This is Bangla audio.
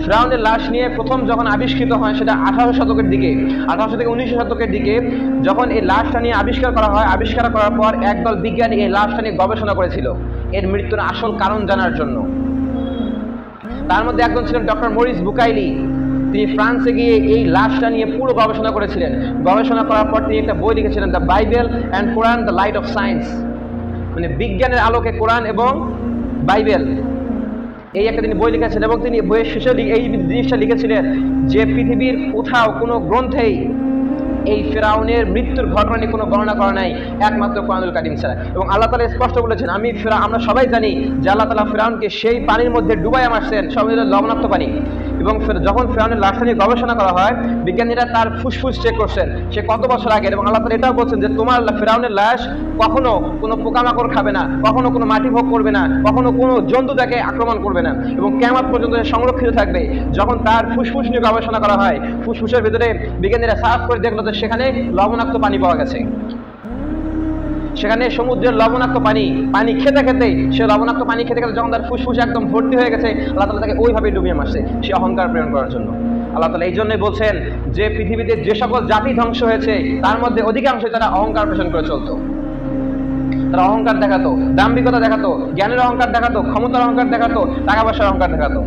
ফিরআউনের লাশ নিয়ে প্রথম যখন আবিষ্কৃত হয় সেটা 18 শতকের দিকে, 1800 থেকে 1900 শতকের দিকে যখন এই লাশটা নিয়ে আবিষ্কার করা হয়। আবিষ্কার করার পর একদল বিজ্ঞানী এই লাশটা নিয়ে গবেষণা করেছিল এর মৃত্যুর আসল কারণ জানার জন্য। তার মধ্যে একজন ছিলেন ডক্টর মরিস বুকাইলি। তিনি ফ্রান্সে গিয়ে এই লাশটা নিয়ে পুরো গবেষণা করেছিলেন। গবেষণা করার পর তিনি একটা বই লিখেছিলেন, the Bible and Quran the light off science, মানে বিজ্ঞানের আলোকে কোরআন এবং বাইবেল, এই একটা তিনি বই লিখেছেন। এবং তিনি বইয়ের শেষে এই জিনিসটা লিখেছিলেন যে পৃথিবীর কোথাও কোনো গ্রন্থেই এই ফিরআউনের মৃত্যুর ঘটনা নিয়ে কোনো বর্ণনা করা নাই একমাত্র কোরআনুল কারীম ছাড়া। এবং আল্লাহ তাআলা স্পষ্ট বলেছেন, আমরা সবাই জানি যে আল্লাহ তাআলা ফিরআউনকে সেই পানির মধ্যে ডুবাইয়া মারছেন, সব লবণাক্ত পানি। এবং যখন ফিরআউনের লাশটা নিয়ে গবেষণা করা হয়, বিজ্ঞানীরা তার ফুসফুস চেক করছেন সে কত বছর আগে। এবং আল্লাহ তাআলা এটাও বলছেন যে তোমার ফিরআউনের লাশ কখনো কোনো পোকামাকড় খাবে না, কখনো কোনো মাটি ভোগ করবে না, কখনো কোনো জন্তু তাকে আক্রমণ করবে না, এবং কিয়ামত পর্যন্ত সংরক্ষিত থাকবে। যখন তার ফুসফুস নিয়ে গবেষণা করা হয়, ফুসফুসের ভিতরে বিজ্ঞানীরা সার্চ করে দেখলো যে সেখানে লবণাক্ত পানি পাওয়া গেছে। সেখানে সমুদ্রের লবণাক্ত পানি খেতে খেতে সে লবণাক্ত পানি খেতে খেতে যখন তার ফুসফুস একদম ভর্তি হয়ে গেছে, আল্লাহ তাআলা তাকে ওইভাবে ডুবিয়ে মারছে সে অহংকার প্রেরণ করার জন্য। আল্লাহ তাআলা এই জন্যই বলছেন যে পৃথিবীতে যে সকল জাতি ধ্বংস হয়েছে তার মধ্যে অধিকাংশই তারা অহংকার পোষণ করে চলতো। তারা অহংকার দেখাতো, দাম্ভিকতা দেখাতো, জ্ঞানের অহংকার দেখাতো, ক্ষমতার অহংকার দেখাতো, টাকা পয়সার অহংকার দেখাতো।